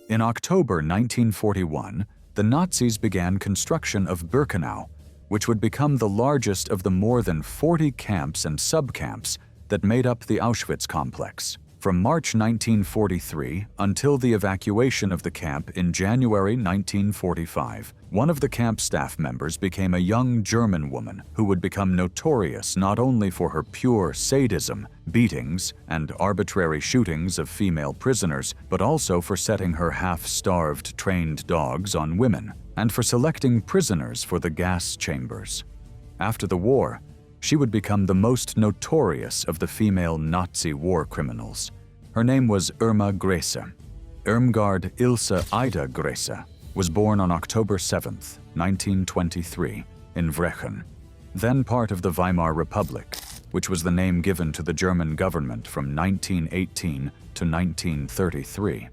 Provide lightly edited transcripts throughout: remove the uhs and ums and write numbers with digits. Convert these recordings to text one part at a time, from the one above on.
In October 1941, the Nazis began construction of Birkenau, which would become the largest of the more than 40 camps and subcamps that made up the Auschwitz complex. From March 1943 until the evacuation of the camp in January 1945, one of the camp staff members became a young German woman who would become notorious not only for her pure sadism, beatings, and arbitrary shootings of female prisoners, but also for setting her half-starved trained dogs on women, and for selecting prisoners for the gas chambers. After the war, she would become the most notorious of the female Nazi war criminals. Her name was Irma Grese. Irmgard Ilse Ida Grese was born on October 7, 1923, in Vrechen, then part of the Weimar Republic, which was the name given to the German government from 1918 to 1933.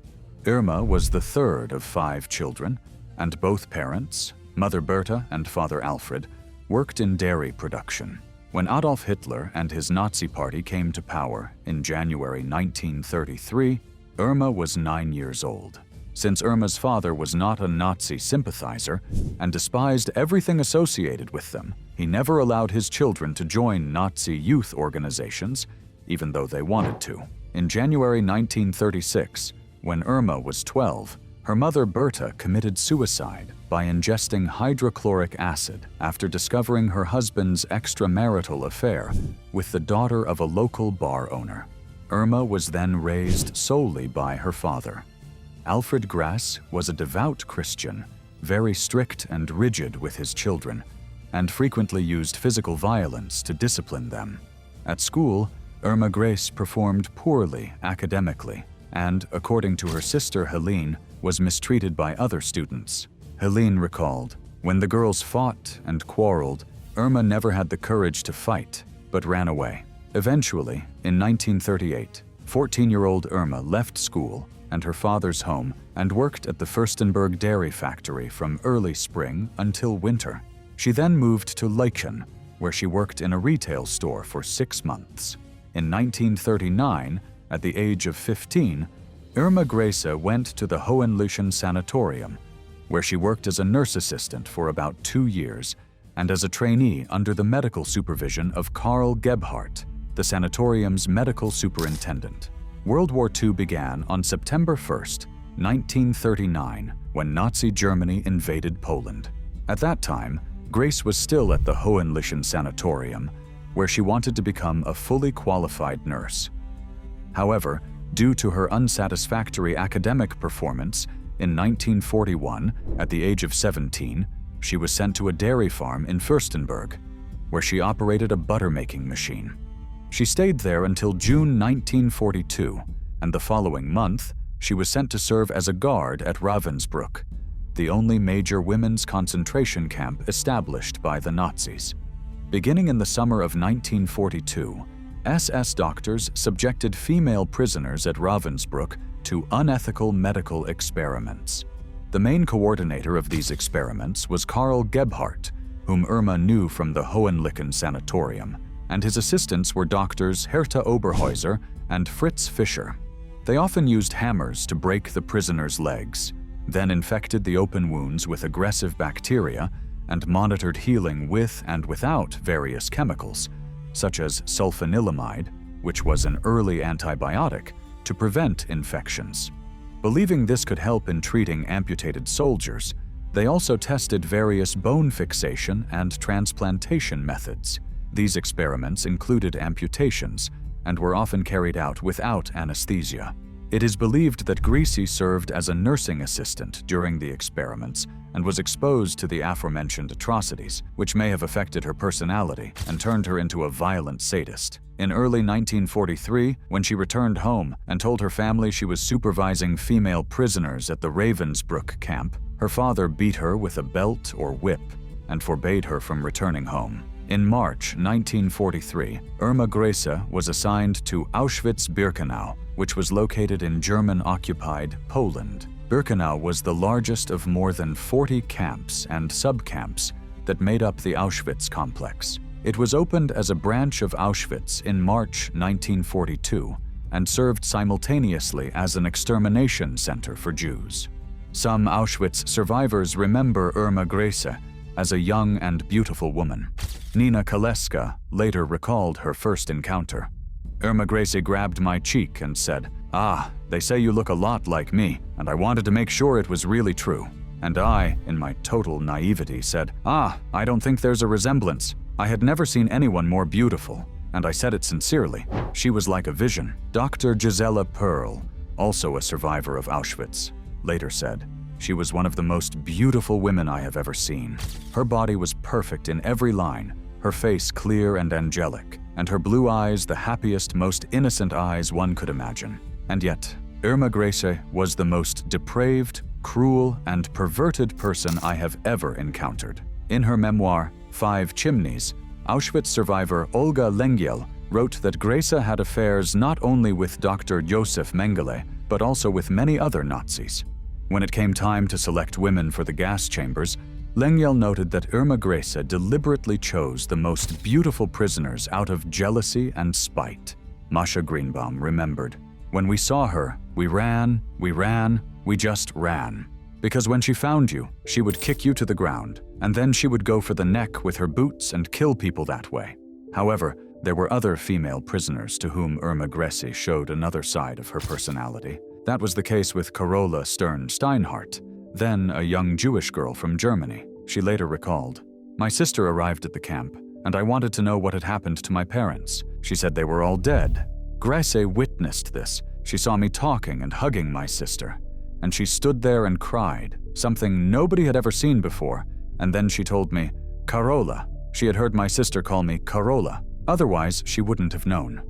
Irma was the third of 5 children, and both parents, Mother Berta and Father Alfred, worked in dairy production. When Adolf Hitler and his Nazi Party came to power in January 1933, Irma was 9 years old. Since Irma's father was not a Nazi sympathizer and despised everything associated with them, he never allowed his children to join Nazi youth organizations, even though they wanted to. In January 1936, when Irma was 12, her mother Berta committed suicide by ingesting hydrochloric acid after discovering her husband's extramarital affair with the daughter of a local bar owner. Irma was then raised solely by her father. Alfred Grass was a devout Christian, very strict and rigid with his children, and frequently used physical violence to discipline them. At school, Irma Grese performed poorly academically, and, according to her sister Helene, was mistreated by other students. Helene recalled, "When the girls fought and quarreled, Irma never had the courage to fight, but ran away." Eventually, in 1938, 14-year-old Irma left school and her father's home and worked at the Fürstenberg dairy factory from early spring until winter. She then moved to Leichen, where she worked in a retail store for 6 months. In 1939, at the age of 15, Irma Grese went to the Hohenlychen Sanatorium, where she worked as a nurse assistant for about 2 years and as a trainee under the medical supervision of Karl Gebhardt, the sanatorium's medical superintendent. World War II began on September 1, 1939, when Nazi Germany invaded Poland. At that time, Grace was still at the Hohenlychen Sanatorium, where she wanted to become a fully qualified nurse. However, due to her unsatisfactory academic performance, in 1941, at the age of 17, she was sent to a dairy farm in Fürstenberg, where she operated a butter-making machine. She stayed there until June 1942, and the following month, she was sent to serve as a guard at Ravensbruck, the only major women's concentration camp established by the Nazis. Beginning in the summer of 1942, SS doctors subjected female prisoners at Ravensbrück to unethical medical experiments. The main coordinator of these experiments was Karl Gebhardt, whom Irma knew from the Hohenlychen Sanatorium, and his assistants were doctors Hertha Oberhäuser and Fritz Fischer. They often used hammers to break the prisoners' legs, then infected the open wounds with aggressive bacteria and monitored healing with and without various chemicals, such as sulfanilamide, which was an early antibiotic, to prevent infections. Believing this could help in treating amputated soldiers, they also tested various bone fixation and transplantation methods. These experiments included amputations and were often carried out without anesthesia. It is believed that Grese served as a nursing assistant during the experiments and was exposed to the aforementioned atrocities, which may have affected her personality and turned her into a violent sadist. In early 1943, when she returned home and told her family she was supervising female prisoners at the Ravensbrück camp, her father beat her with a belt or whip and forbade her from returning home. In March 1943, Irma Grese was assigned to Auschwitz-Birkenau, which was located in German-occupied Poland. Birkenau was the largest of more than 40 camps and subcamps that made up the Auschwitz complex. It was opened as a branch of Auschwitz in March 1942 and served simultaneously as an extermination center for Jews. Some Auschwitz survivors remember Irma Grese as a young and beautiful woman. Nina Kaleska later recalled her first encounter. Irma Grese grabbed my cheek and said, "Ah, they say you look a lot like me, and I wanted to make sure it was really true." And I, in my total naivety, said, "Ah, I don't think there's a resemblance." I had never seen anyone more beautiful, and I said it sincerely. She was like a vision. Dr. Gisela Perl, also a survivor of Auschwitz, later said, "She was one of the most beautiful women I have ever seen. Her body was perfect in every line, her face clear and angelic, and her blue eyes the happiest, most innocent eyes one could imagine." And yet, Irma Grese was the most depraved, cruel, and perverted person I have ever encountered. In her memoir, 5 Chimneys, Auschwitz survivor Olga Lengyel wrote that Grese had affairs not only with Dr. Josef Mengele, but also with many other Nazis. When it came time to select women for the gas chambers, Lengyel noted that Irma Grese deliberately chose the most beautiful prisoners out of jealousy and spite. Masha Greenbaum remembered, "When we saw her, we ran, we just ran. Because when she found you, she would kick you to the ground, and then she would go for the neck with her boots and kill people that way." However, there were other female prisoners to whom Irma Grese showed another side of her personality. That was the case with Carola Stern-Steinhardt, then a young Jewish girl from Germany. She later recalled, "My sister arrived at the camp, and I wanted to know what had happened to my parents. She said they were all dead. Grese witnessed this. She saw me talking and hugging my sister, and she stood there and cried, something nobody had ever seen before, and then she told me, 'Carola.' She had heard my sister call me Carola. Otherwise, she wouldn't have known.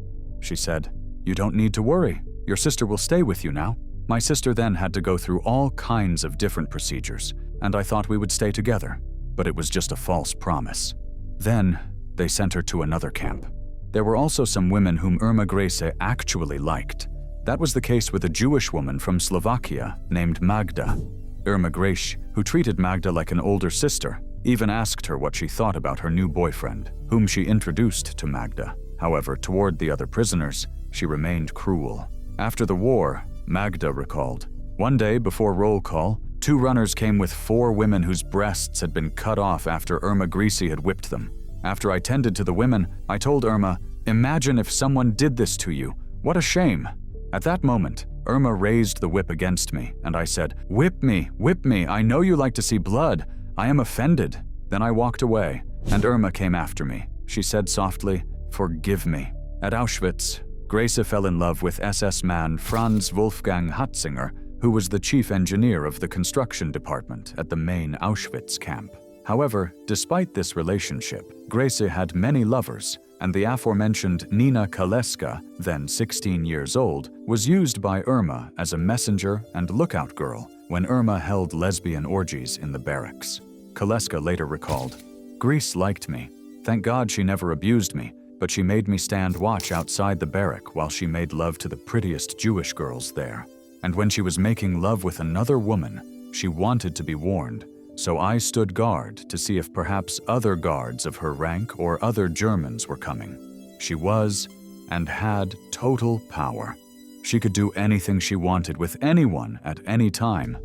She said, 'You don't need to worry. Your sister will stay with you now.' My sister then had to go through all kinds of different procedures, and I thought we would stay together, but it was just a false promise. Then, they sent her to another camp. There were also some women whom Irma Grese actually liked. That was the case with a Jewish woman from Slovakia named Magda. Irma Grese, who treated Magda like an older sister, even asked her what she thought about her new boyfriend, whom she introduced to Magda. However, toward the other prisoners, she remained cruel. After the war, Magda recalled, "One day before roll call, 2 runners came with 4 women whose breasts had been cut off after Irma Grese had whipped them. After I tended to the women, I told Irma, 'Imagine if someone did this to you. What a shame.' At that moment, Irma raised the whip against me, and I said, 'Whip me, I know you like to see blood. I am offended.' Then I walked away, and Irma came after me. She said softly, 'Forgive me.' At Auschwitz, Grese fell in love with SS man Franz Wolfgang Hatzinger, who was the chief engineer of the construction department at the main Auschwitz camp. However, despite this relationship, Grese had many lovers, and the aforementioned Nina Kaleska, then 16 years old, was used by Irma as a messenger and lookout girl when Irma held lesbian orgies in the barracks. Kaleska later recalled, "Grese liked me. Thank God she never abused me, but she made me stand watch outside the barrack while she made love to the prettiest Jewish girls there. And when she was making love with another woman, she wanted to be warned, so I stood guard to see if perhaps other guards of her rank or other Germans were coming. She was, and had, total power. She could do anything she wanted with anyone at any time."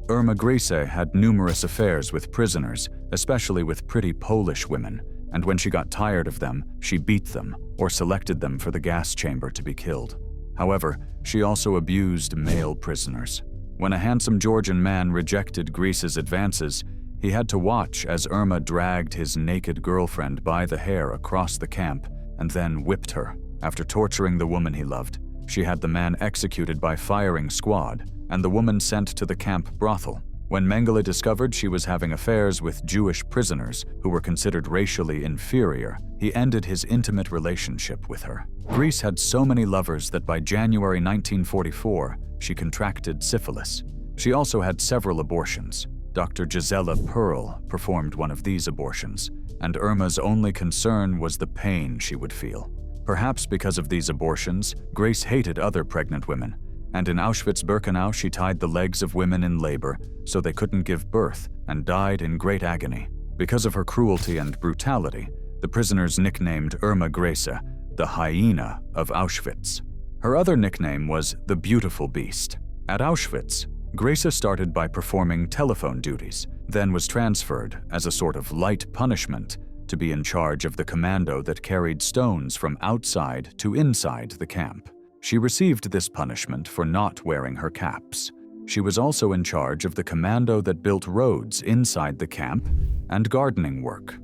Irma Grese had numerous affairs with prisoners, especially with pretty Polish women, and when she got tired of them, she beat them or selected them for the gas chamber to be killed. However, she also abused male prisoners. When a handsome Georgian man rejected Grese's advances, he had to watch as Irma dragged his naked girlfriend by the hair across the camp and then whipped her. After torturing the woman he loved, she had the man executed by firing squad and the woman sent to the camp brothel. When Mengele discovered she was having affairs with Jewish prisoners who were considered racially inferior, he ended his intimate relationship with her. Grese had so many lovers that by January 1944, she contracted syphilis. She also had several abortions. Dr. Gisela Perl performed one of these abortions, and Irma's only concern was the pain she would feel. Perhaps because of these abortions, Grese hated other pregnant women, and in Auschwitz-Birkenau she tied the legs of women in labor so they couldn't give birth and died in great agony. Because of her cruelty and brutality, the prisoners nicknamed Irma Grese the hyena of Auschwitz. Her other nickname was the Beautiful Beast. At Auschwitz, Grese started by performing telephone duties, then was transferred as a sort of light punishment to be in charge of the commando that carried stones from outside to inside the camp. She received this punishment for not wearing her caps. She was also in charge of the commando that built roads inside the camp and gardening work.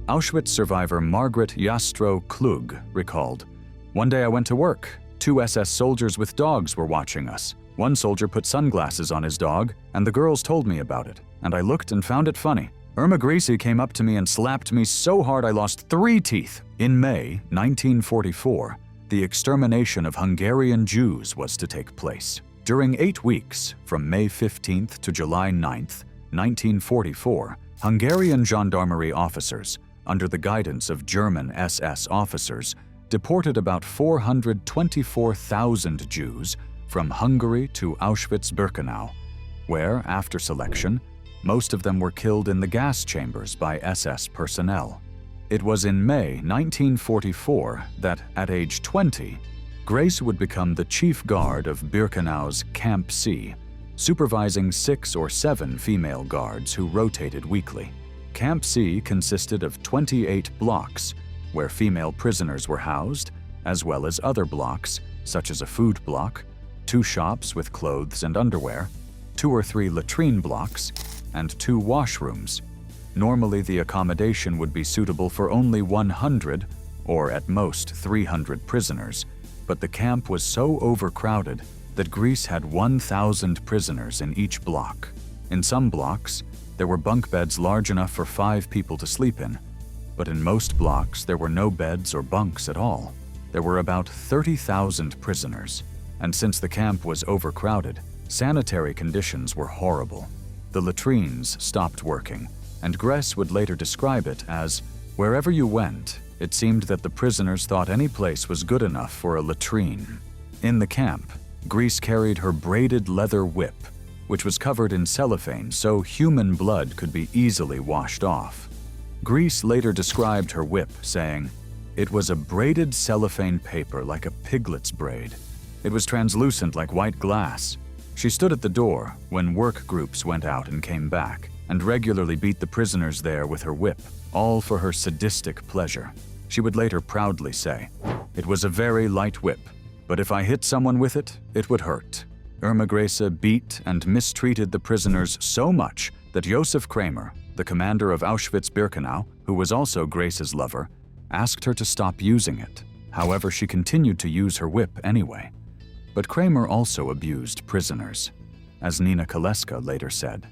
Auschwitz survivor Margaret Jastrow Klug recalled, "One day I went to work. 2 SS soldiers with dogs were watching us. One soldier put sunglasses on his dog, and the girls told me about it, and I looked and found it funny. Irma Grese came up to me and slapped me so hard I lost 3 teeth. In May 1944, the extermination of Hungarian Jews was to take place. During 8 weeks, from May 15th to July 9th, 1944, Hungarian gendarmerie officers, under the guidance of German SS officers, deported about 424,000 Jews from Hungary to Auschwitz-Birkenau, where, after selection, most of them were killed in the gas chambers by SS personnel. It was in May 1944 that, at age 20, Grese would become the chief guard of Birkenau's Camp C, supervising 6 or 7 female guards who rotated weekly. Camp C consisted of 28 blocks, where female prisoners were housed, as well as other blocks, such as a food block, 2 shops with clothes and underwear, 2 or 3 latrine blocks, and 2 washrooms. Normally, the accommodation would be suitable for only 100 or at most 300 prisoners, but the camp was so overcrowded that Grese had 1,000 prisoners in each block. In some blocks, there were bunk beds large enough for 5 people to sleep in, but in most blocks there were no beds or bunks at all. There were about 30,000 prisoners, and since the camp was overcrowded, sanitary conditions were horrible. The latrines stopped working, and Grese would later describe it as, "Wherever you went, it seemed that the prisoners thought any place was good enough for a latrine." In the camp, Grese carried her braided leather whip, which was covered in cellophane so human blood could be easily washed off. Grese later described her whip, saying, "It was a braided cellophane paper like a piglet's braid. It was translucent like white glass." She stood at the door when work groups went out and came back, and regularly beat the prisoners there with her whip, all for her sadistic pleasure. She would later proudly say, "It was a very light whip, but if I hit someone with it, it would hurt." Irma Grese beat and mistreated the prisoners so much that Josef Kramer, the commander of Auschwitz-Birkenau, who was also Grese's lover, asked her to stop using it. However, she continued to use her whip anyway. But Kramer also abused prisoners. As Nina Kaleska later said,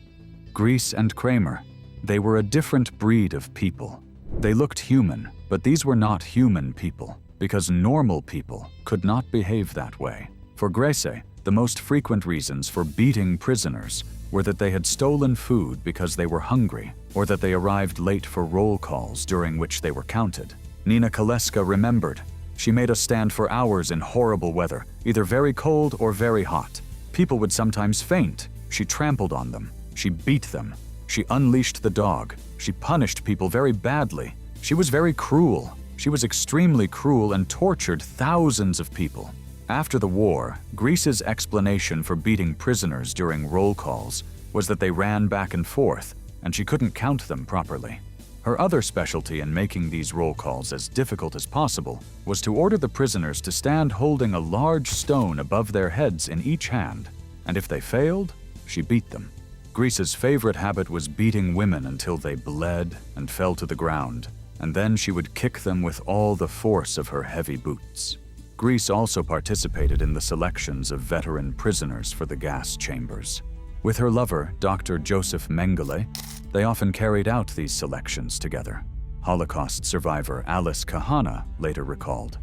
"Grese and Kramer, they were a different breed of people. They looked human, but these were not human people, because normal people could not behave that way." For Grese, the most frequent reasons for beating prisoners were that they had stolen food because they were hungry, or that they arrived late for roll calls during which they were counted. Nina Kaleska remembered, "She made us stand for hours in horrible weather, either very cold or very hot. People would sometimes faint. She trampled on them. She beat them. She unleashed the dog. She punished people very badly. She was very cruel. She was extremely cruel and tortured thousands of people." After the war, Grese's explanation for beating prisoners during roll calls was that they ran back and forth, and she couldn't count them properly. Her other specialty in making these roll calls as difficult as possible was to order the prisoners to stand holding a large stone above their heads in each hand, and if they failed, she beat them. Grese's favorite habit was beating women until they bled and fell to the ground, and then she would kick them with all the force of her heavy boots. Grese also participated in the selections of veteran prisoners for the gas chambers. With her lover, Dr. Joseph Mengele, they often carried out these selections together. Holocaust survivor Alice Kahana later recalled,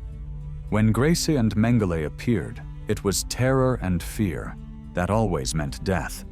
"When Grese and Mengele appeared, it was terror and fear. That always meant death.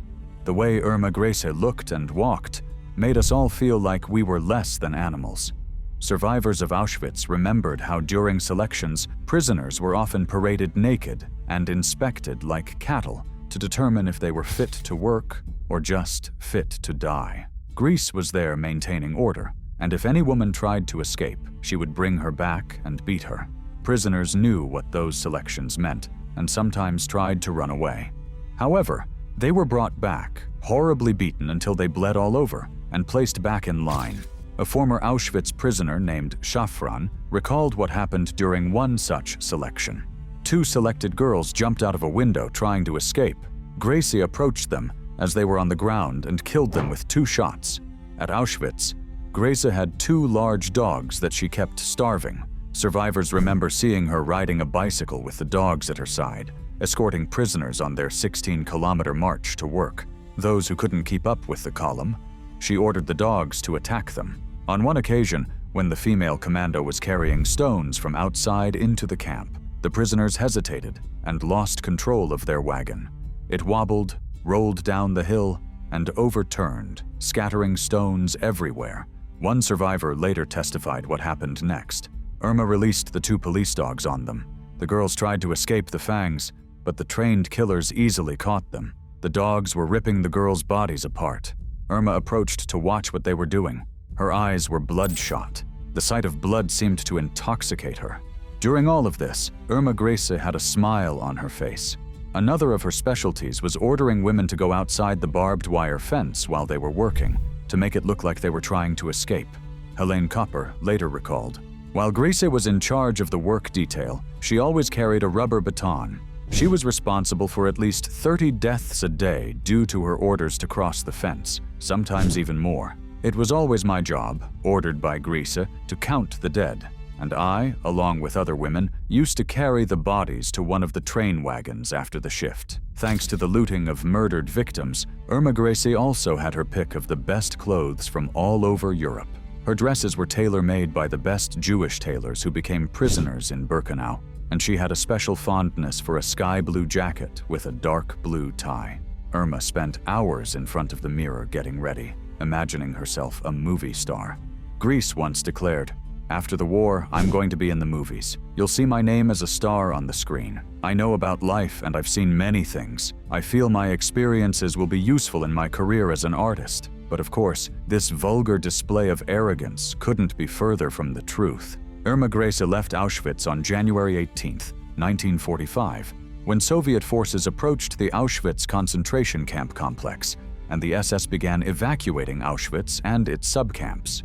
The way Irma Grese looked and walked made us all feel like we were less than animals." Survivors of Auschwitz remembered how during selections, prisoners were often paraded naked and inspected like cattle to determine if they were fit to work or just fit to die. Grese was there maintaining order, and if any woman tried to escape, she would bring her back and beat her. Prisoners knew what those selections meant and sometimes tried to run away. However, they were brought back, horribly beaten until they bled all over, and placed back in line. A former Auschwitz prisoner named Shafran recalled what happened during one such selection. 2 selected girls jumped out of a window trying to escape. Grese approached them as they were on the ground and killed them with 2 shots. At Auschwitz, Grese had 2 large dogs that she kept starving. Survivors remember seeing her riding a bicycle with the dogs at her side, escorting prisoners on their 16-kilometer march to work. Those who couldn't keep up with the column, she ordered the dogs to attack them. On one occasion, when the female commando was carrying stones from outside into the camp, the prisoners hesitated and lost control of their wagon. It wobbled, rolled down the hill, and overturned, scattering stones everywhere. One survivor later testified what happened next. Irma released the 2 police dogs on them. The girls tried to escape the fangs, but the trained killers easily caught them. The dogs were ripping the girls' bodies apart. Irma approached to watch what they were doing. Her eyes were bloodshot. The sight of blood seemed to intoxicate her. During all of this, Irma Grese had a smile on her face. Another of her specialties was ordering women to go outside the barbed wire fence while they were working, to make it look like they were trying to escape. Helene Kopper later recalled, "While Grese was in charge of the work detail, she always carried a rubber baton. She was responsible for at least 30 deaths a day due to her orders to cross the fence, sometimes even more. It was always my job, ordered by Grese, to count the dead, and I, along with other women, used to carry the bodies to one of the train wagons after the shift." Thanks to the looting of murdered victims, Irma Grese also had her pick of the best clothes from all over Europe. Her dresses were tailor-made by the best Jewish tailors who became prisoners in Birkenau, and she had a special fondness for a sky blue jacket with a dark blue tie. Irma spent hours in front of the mirror getting ready, imagining herself a movie star. Grese once declared, "After the war, I'm going to be in the movies. You'll see my name as a star on the screen. I know about life and I've seen many things. I feel my experiences will be useful in my career as an artist." But of course, this vulgar display of arrogance couldn't be further from the truth. Irma Grese left Auschwitz on January 18, 1945, when Soviet forces approached the Auschwitz concentration camp complex, and the SS began evacuating Auschwitz and its subcamps.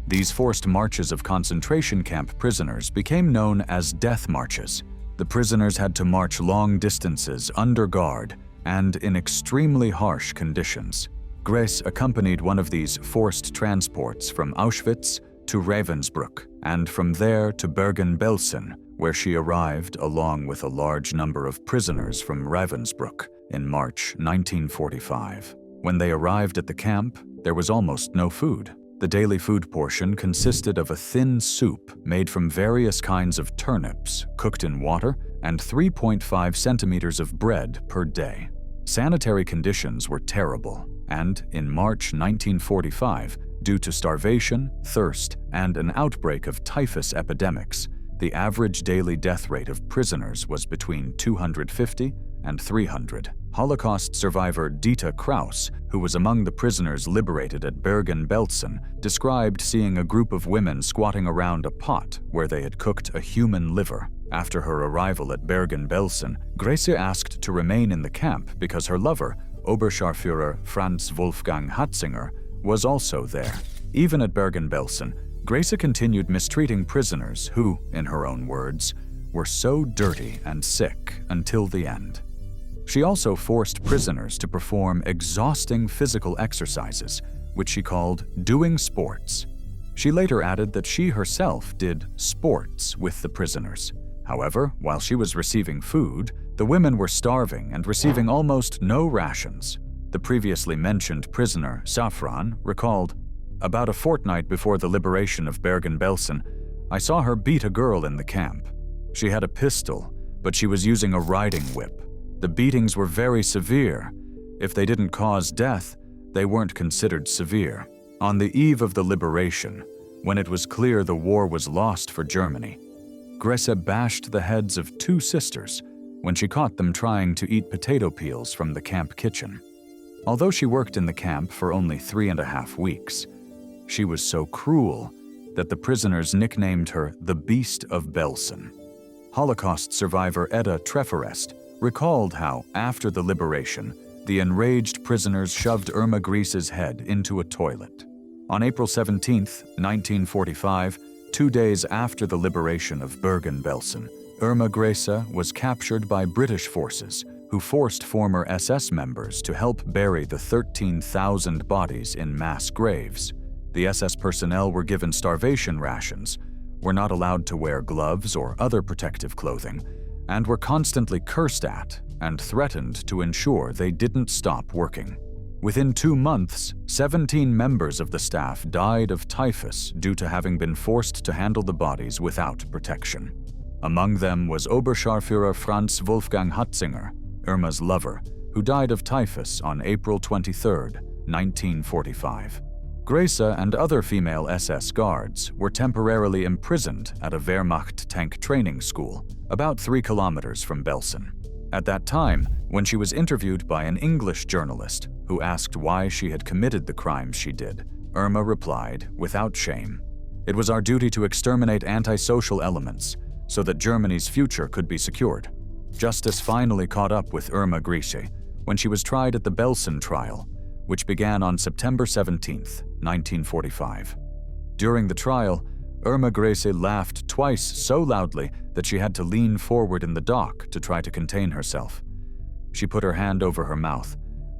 These forced marches of concentration camp prisoners became known as death marches. The prisoners had to march long distances under guard and in extremely harsh conditions. Grese accompanied one of these forced transports from Auschwitz to Ravensbruck, and from there to Bergen-Belsen, where she arrived along with a large number of prisoners from Ravensbruck in March 1945. When they arrived at the camp, there was almost no food. The daily food portion consisted of a thin soup made from various kinds of turnips, cooked in water, and 3.5 centimeters of bread per day. Sanitary conditions were terrible, and in March 1945, due to starvation, thirst, and an outbreak of typhus epidemics, the average daily death rate of prisoners was between 250 and 300. Holocaust survivor Dita Kraus, who was among the prisoners liberated at Bergen-Belsen, described seeing a group of women squatting around a pot where they had cooked a human liver. After her arrival at Bergen-Belsen, Grese asked to remain in the camp because her lover, Oberscharführer Franz Wolfgang Hatzinger, was also there. Even at Bergen-Belsen, Grese continued mistreating prisoners who, in her own words, were so dirty and sick until the end. She also forced prisoners to perform exhausting physical exercises, which she called doing sports. She later added that she herself did sports with the prisoners. However, while she was receiving food, the women were starving and receiving almost no rations. The previously mentioned prisoner, Safran, recalled, "About a fortnight before the liberation of Bergen-Belsen, I saw her beat a girl in the camp. She had a pistol, but she was using a riding whip. The beatings were very severe. If they didn't cause death, they weren't considered severe." On the eve of the liberation, when it was clear the war was lost for Germany, Grese bashed the heads of 2 sisters when she caught them trying to eat potato peels from the camp kitchen. Although she worked in the camp for only 3.5 weeks, she was so cruel that the prisoners nicknamed her the Beast of Belsen. Holocaust survivor Edda Treforest recalled how, after the liberation, the enraged prisoners shoved Irma Grese's head into a toilet. On April 17, 1945, 2 days after the liberation of Bergen-Belsen, Irma Grese was captured by British forces who forced former SS members to help bury the 13,000 bodies in mass graves. The SS personnel were given starvation rations, were not allowed to wear gloves or other protective clothing, and were constantly cursed at and threatened to ensure they didn't stop working. Within 2 months, 17 members of the staff died of typhus due to having been forced to handle the bodies without protection. Among them was Oberscharführer Franz Wolfgang Hutzinger, Irma's lover, who died of typhus on April 23, 1945. Grese and other female SS guards were temporarily imprisoned at a Wehrmacht tank training school about 3 kilometers from Belsen. At that time, when she was interviewed by an English journalist who asked why she had committed the crimes she did, Irma replied, without shame, "It was our duty to exterminate antisocial elements so that Germany's future could be secured." Justice finally caught up with Irma Grese when she was tried at the Belsen trial, which began on September 17, 1945. During the trial, Irma Grese laughed twice so loudly that she had to lean forward in the dock to try to contain herself. She put her hand over her mouth,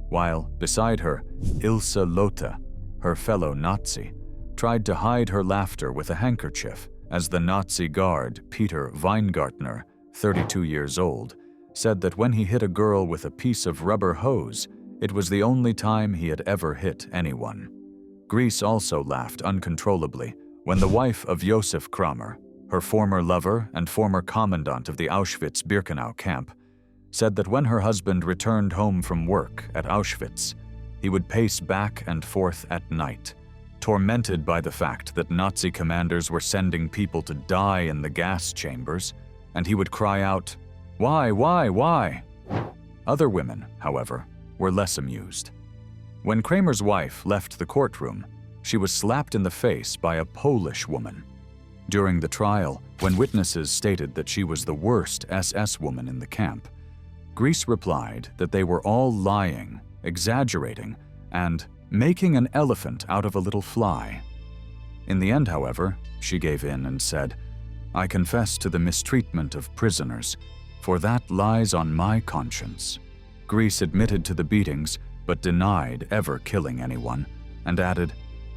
while, beside her, Ilse Lotte, her fellow Nazi, tried to hide her laughter with a handkerchief as the Nazi guard Peter Weingartner, 32 years old, said that when he hit a girl with a piece of rubber hose, it was the only time he had ever hit anyone. Grese also laughed uncontrollably when the wife of Josef Kramer, her former lover and former commandant of the Auschwitz-Birkenau camp, said that when her husband returned home from work at Auschwitz, he would pace back and forth at night, tormented by the fact that Nazi commanders were sending people to die in the gas chambers, and he would cry out, "Why, why, why?" Other women, however, were less amused. When Kramer's wife left the courtroom, she was slapped in the face by a Polish woman. During the trial, when witnesses stated that she was the worst SS woman in the camp, Grese replied that they were all lying, exaggerating, and making an elephant out of a little fly. In the end, however, she gave in and said, "I confess to the mistreatment of prisoners, for that lies on my conscience." Grese admitted to the beatings, but denied ever killing anyone, and added,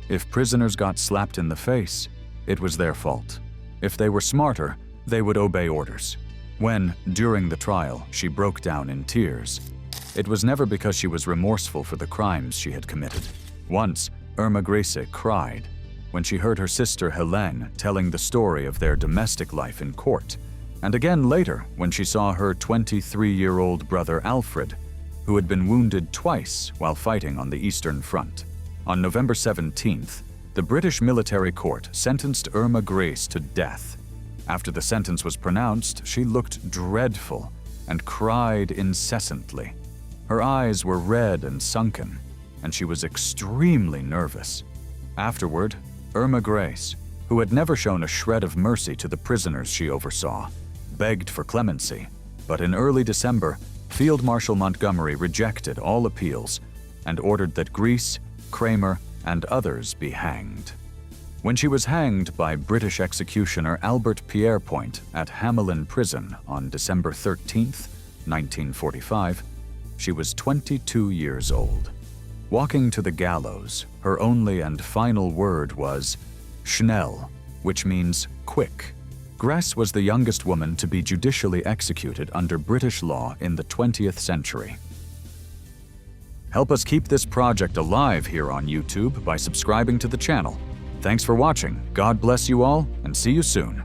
"If prisoners got slapped in the face, it was their fault. If they were smarter, they would obey orders." When, during the trial, she broke down in tears, it was never because she was remorseful for the crimes she had committed. Once, Irma Grese cried when she heard her sister Helene telling the story of their domestic life in court, and again later when she saw her 23-year-old brother Alfred, who had been wounded twice while fighting on the Eastern Front. On November 17th, the British military court sentenced Irma Grese to death. After the sentence was pronounced, she looked dreadful and cried incessantly. Her eyes were red and sunken, and she was extremely nervous. Afterward, Irma Grese, who had never shown a shred of mercy to the prisoners she oversaw, begged for clemency, but in early December, Field Marshal Montgomery rejected all appeals and ordered that Grese, Kramer, and others be hanged. When she was hanged by British executioner Albert Pierrepoint at Hamelin Prison on December 13, 1945, she was 22 years old. Walking to the gallows, her only and final word was "schnell," which means quick. Grese was the youngest woman to be judicially executed under British law in the 20th century. Help us keep this project alive here on YouTube by subscribing to the channel. Thanks for watching, God bless you all, and see you soon.